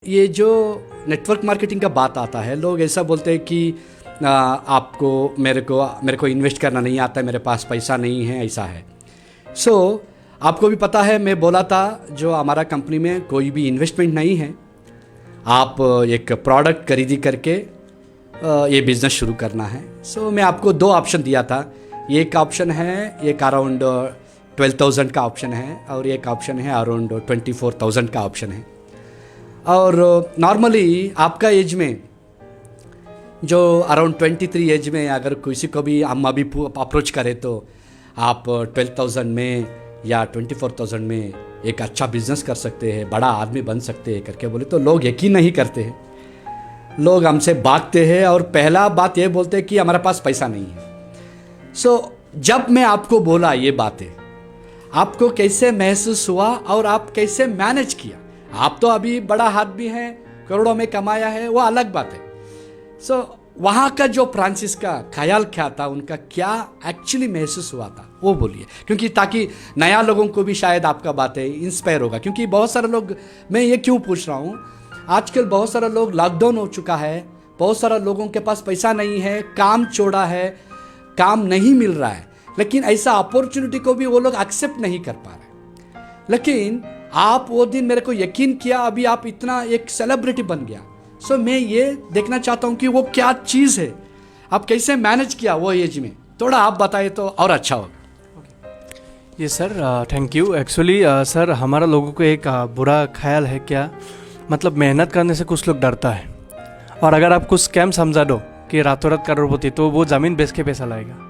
ये जो network marketing का बात आता है, लोग ऐसा बोलते हैं कि आपको मेरे को इन्वेस्ट करना नहीं आता है, मेरे पास पैसा नहीं है, ऐसा है। आपको भी पता है, मैं बोला था जो हमारा कंपनी में कोई भी इन्वेस्टमेंट नहीं है, आप एक प्रोडक्ट खरीदी करके ये बिज़नेस शुरू करना है। मैं आपको 2 ऑप्शन दिया था। एक ऑप्शन है एक अराउंड 12,000 का ऑप्शन है और एक ऑप्शन है अराउंड 24,000 का ऑप्शन है। और नॉर्मली आपका एज में जो अराउंड 23 एज में अगर किसी को भी हम अभी अप्रोच करें तो आप 12,000 में या 24,000 में एक अच्छा बिजनेस कर सकते हैं, बड़ा आदमी बन सकते हैं करके बोले तो लोग यकीन नहीं करते हैं, लोग हमसे भागते हैं और पहला बात ये बोलते हैं कि हमारे पास पैसा नहीं है। जब मैं आपको बोला ये बातें, आपको कैसे महसूस हुआ और आप कैसे मैनेज किया? आप तो अभी बड़ा आदमी हैं, करोड़ों में कमाया है, वो अलग बात है। वहाँ का जो फ्रांसिस का ख्याल क्या था, उनका क्या एक्चुअली महसूस हुआ था, वो बोलिए, क्योंकि ताकि नया लोगों को भी शायद आपका बातें इंस्पायर होगा। क्योंकि बहुत सारे लोग, मैं ये क्यों पूछ रहा हूँ, आजकल बहुत सारे लोग, लॉकडाउन हो चुका है, बहुत सारे लोगों के पास पैसा नहीं है, काम छोड़ा है, काम नहीं मिल रहा है, लेकिन ऐसा अपॉर्चुनिटी को भी वो लोग एक्सेप्ट नहीं कर पा रहे। लेकिन आप वो दिन मेरे को यकीन किया, अभी आप इतना एक सेलिब्रिटी बन गया। मैं ये देखना चाहता हूँ कि वो क्या चीज़ है, आप कैसे मैनेज किया वो एज में, थोड़ा आप बताए तो और अच्छा होगा। ये sir thank you. Actually sir हमारा लोगों को एक बुरा ख्याल है, क्या मतलब मेहनत करने से कुछ लोग डरता है, और अगर आप कुछ स्कैम समझा दो कि रातों रात करोड़पति, तो वो ज़मीन बेच के पैसा लाएगा।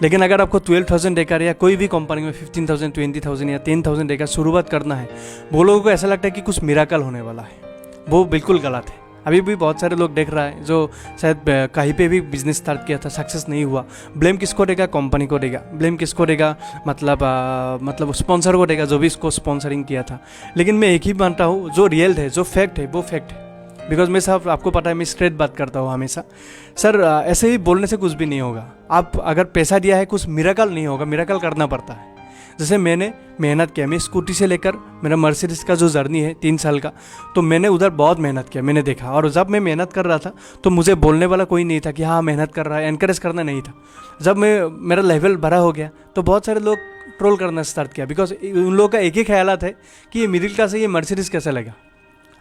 लेकिन अगर आपको 12,000 देकर या कोई भी कंपनी में 15,000, 20,000 या 10,000 देकर शुरुआत करना है, वो लोगों को ऐसा लगता है कि कुछ मिराकल होने वाला है। वो बिल्कुल गलत है। अभी भी बहुत सारे लोग देख रहा है जो शायद कहीं पे भी बिजनेस स्टार्ट किया था, सक्सेस नहीं हुआ, ब्लेम किसको देगा? कंपनी को देगा। ब्लेम किसको देगा? मतलब स्पॉन्सर को देगा, जो भी इसको स्पॉन्सरिंग किया था। लेकिन मैं एक ही मानता हूँ, जो रियल है, जो फैक्ट है, वो फैक्ट है। बिकॉज मैं साहब, आपको पता है मैं स्ट्रेट बात करता हूँ हमेशा। सर ऐसे ही बोलने से कुछ भी नहीं होगा। आप अगर पैसा दिया है, कुछ मिराकल नहीं होगा, मिराकल करना पड़ता है। जैसे मैंने मेहनत किया, मैं स्कूटी से लेकर मेरा मर्सिडीज का जो जर्नी है 3 साल का, तो मैंने उधर बहुत मेहनत किया, मैंने देखा। और जब मैं मेहनत कर रहा था तो मुझे बोलने वाला कोई नहीं था कि हाँ मेहनत कर रहा है, एनकरेज करना नहीं था। जब मेरा लेवल बड़ा हो गया तो बहुत सारे लोग ट्रोल करना स्टार्ट किया, बिकॉज उन लोगों का एक ही ख्याल है कि ये मिडिल क्लास है, ये मर्सिडीज कैसे लगा।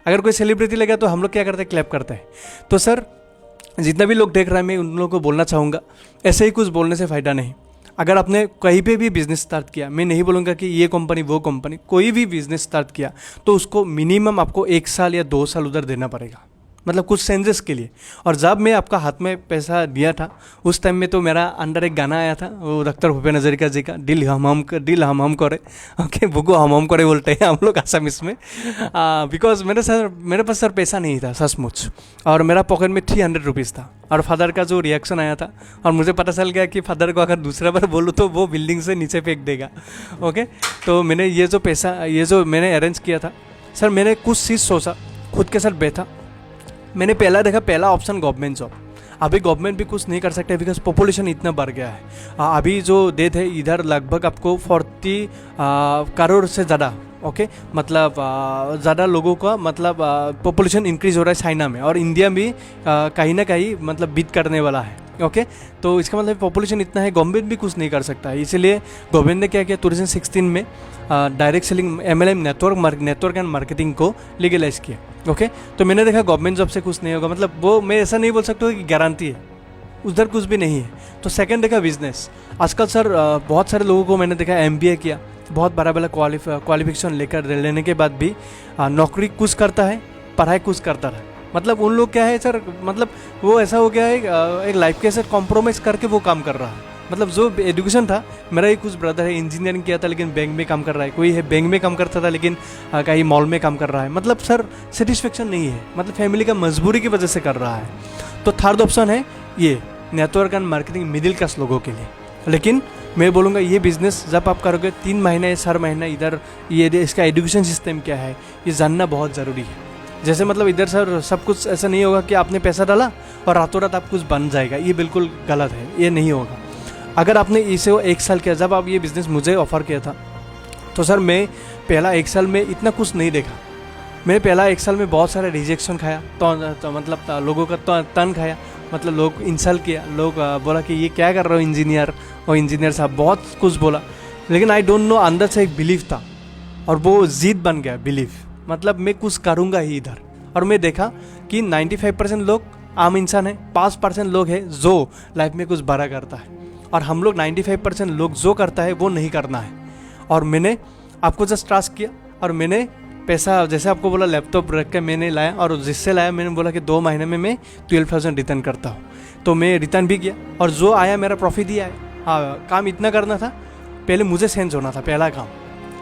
अगर कोई सेलिब्रिटी लगा तो हम लोग क्या करते हैं? क्लैप करते हैं। तो सर जितना भी लोग देख रहे हैं, मैं उन लोगों को बोलना चाहूँगा, ऐसे ही कुछ बोलने से फ़ायदा नहीं। अगर आपने कहीं पे भी बिज़नेस स्टार्ट किया, मैं नहीं बोलूँगा कि ये कंपनी वो कंपनी, कोई भी बिज़नेस स्टार्ट किया तो उसको मिनिमम आपको 1 साल या 2 साल उधर देना पड़ेगा, मतलब कुछ सेंसेस के लिए। और जब मैं आपका हाथ में पैसा दिया था, उस टाइम में तो मेरा अंदर एक गाना आया था, वो डॉक्टर भूपेन हज़ारिका जी का, दिल हम हम करे, ओके, बुको हम करे बोलते हैं हम लोग आसामीस में। बिकॉज मेरे पास सर पैसा नहीं था सचमुच, और मेरा पॉकेट में 300 रुपीज़ था। और फादर का जो रिएक्शन आया था, और मुझे पता चल गया कि फादर को अगर दूसरा बार बोलूँ तो वो बिल्डिंग से नीचे फेंक देगा, ओके। तो मैंने ये जो पैसा, ये जो मैंने अरेंज किया था सर, मैंने कुछ चीज़ सोचा, खुद के साथ बैठा, मैंने पहला देखा, पहला ऑप्शन गवर्नमेंट जॉब। अभी गवर्नमेंट भी कुछ नहीं कर सकते बिकॉज पॉपुलेशन इतना बढ़ गया है। अभी जो डेथ है इधर लगभग आपको 40 करोड़ से ज़्यादा, ओके, मतलब ज़्यादा लोगों का मतलब पॉपुलेशन इंक्रीज हो रहा है चाइना में, और इंडिया भी कहीं ना कहीं मतलब बीट करने वाला है, ओके। तो इसका मतलब पॉपुलेशन इतना है, गवर्नमेंट भी कुछ नहीं कर सकता है। इसलिए गवर्नमेंट ने क्या किया, 2016 में direct selling MLM network and marketing को लीगलाइज किया, ओके। तो मैंने देखा गवर्नमेंट जॉब से कुछ नहीं होगा, मतलब वो मैं ऐसा नहीं बोल सकता कि गारंटी है, उधर कुछ भी नहीं है। तो सेकंड देखा बिजनेस। आजकल सर बहुत सारे लोगों को मैंने देखा MBA किया, बहुत बड़ा क्वालिफिकेशन लेने के बाद भी नौकरी कुछ करता है, पढ़ाई कुछ करता है। मतलब उन लोग क्या है सर, मतलब वो ऐसा हो गया है, एक लाइफ के साथ कॉम्प्रोमाइज़ करके वो काम कर रहा है। मतलब जो एजुकेशन था, मेरा ही कुछ ब्रदर है इंजीनियरिंग किया था लेकिन बैंक में काम कर रहा है, कोई है बैंक में काम करता था लेकिन कहीं मॉल में काम कर रहा है। मतलब सर सेटिस्फेक्शन नहीं है, मतलब फैमिली का मजबूरी की वजह से कर रहा है। तो थर्ड ऑप्शन है ये network and marketing middle class लोगों के लिए। लेकिन मैं बोलूँगा ये बिज़नेस जब आप करोगे 3 महीने या 4 महीना इधर, ये इसका एजुकेशन सिस्टम क्या है ये जानना बहुत ज़रूरी है। जैसे मतलब इधर सर सब कुछ ऐसा नहीं होगा कि आपने पैसा डाला और रातों रात आप कुछ बन जाएगा, ये बिल्कुल गलत है, ये नहीं होगा। अगर आपने इसे 1 साल किया, जब आप ये बिज़नेस मुझे ऑफ़र किया था तो सर मैं पहला 1 साल में इतना कुछ नहीं देखा, मैं पहला 1 साल में बहुत सारे रिजेक्शन खाया, तो मतलब लोगों का तन खाया, मतलब लोग इंसल्ट किया, लोग बोला कि ये क्या कर रहे हो इंजीनियर, और इंजीनियर साहब बहुत कुछ बोला। लेकिन आई डोंट नो, अंदर से एक बिलीफ था और वो जिद बन गया बिलीफ, मतलब मैं कुछ करूँगा ही इधर। और मैं देखा कि 95% लोग आम इंसान है, 5% लोग हैं जो लाइफ में कुछ बड़ा करता है, और हम लोग 95% लोग जो करता है वो नहीं करना है। और मैंने आपको जस्ट ट्रस्ट किया और मैंने पैसा, जैसे आपको बोला, लैपटॉप रख के मैंने लाया, और जिससे लाया मैंने बोला कि 2 महीने में मैं 12,000 रिटर्न करता हूँ। तो मैं रिटर्न भी किया और जो आया मेरा प्रॉफिट ही आया। हाँ, काम इतना करना था, पहले मुझे सेंस होना था। पहला काम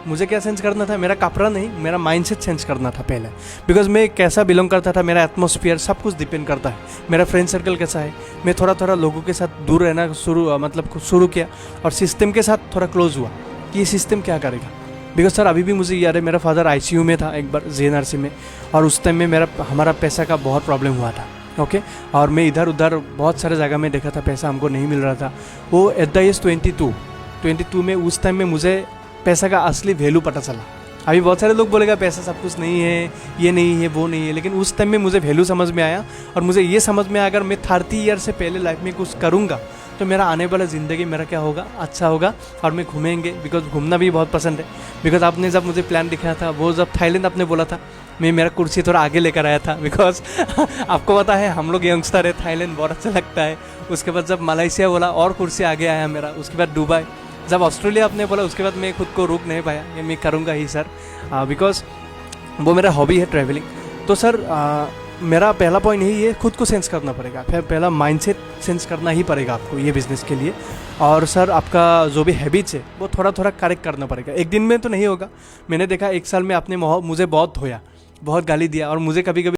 मुझे क्या सेंस करना था, मेरा कपड़ा नहीं, मेरा माइंडसेट सेंस करना था पहले, बिकॉज मैं कैसा बिलोंग करता था, मेरा एटमॉस्फेयर सब कुछ डिपेंड करता है। मेरा फ्रेंड सर्कल कैसा है, मैं थोड़ा थोड़ा लोगों के साथ दूर रहना शुरू किया और सिस्टम के साथ थोड़ा क्लोज हुआ कि ये सिस्टम क्या करेगा। बिकॉज सर अभी भी मुझे याद है, मेरा फादर ICU में था एक बार, JNRC में, और उस टाइम में हमारा पैसा का बहुत प्रॉब्लम हुआ था। ओके, और मैं इधर उधर बहुत सारे जगह में देखा था, पैसा हमको नहीं मिल रहा था। वो एट द एज 22 में, उस टाइम में मुझे पैसा का असली वैल्यू पता चला। अभी बहुत सारे लोग बोलेगा पैसा सब कुछ नहीं है, ये नहीं है, वो नहीं है, लेकिन उस टाइम में मुझे वैल्यू समझ में आया। और मुझे ये समझ में आया, अगर मैं 30 ईयर से पहले लाइफ में कुछ करूँगा तो मेरा आने वाला ज़िंदगी मेरा क्या होगा, अच्छा होगा। और मैं घूमेंगे, बिकॉज घूमना भी बहुत पसंद है। बिकॉज आपने जब मुझे प्लान दिखाया था, वो जब थाईलैंड आपने बोला था, मैं मेरा कुर्सी थोड़ा आगे लेकर आया था, बिकॉज आपको पता है हम लोग यंगस्टर है, थाईलैंड बहुत अच्छा लगता है। उसके बाद जब मलेशिया बोला और कुर्सी आगे आया मेरा, उसके बाद दुबई, जब ऑस्ट्रेलिया आपने बोला, उसके बाद मैं खुद को रोक नहीं पाया, ये मैं करूँगा ही सर, बिकॉज वो मेरा हॉबी है ट्रैवलिंग। तो सर मेरा पहला पॉइंट यही है, खुद को सेंस करना पड़ेगा, फिर पहला माइंडसेट सेंस करना ही पड़ेगा आपको ये बिज़नेस के लिए। और सर आपका जो भी हैबिट्स है वो थोड़ा थोड़ा करेक्ट करना पड़ेगा, एक दिन में तो नहीं होगा। मैंने देखा 1 साल में आपने मुझे बहुत धोया, बहुत गाली दिया, और मुझे कभी कभी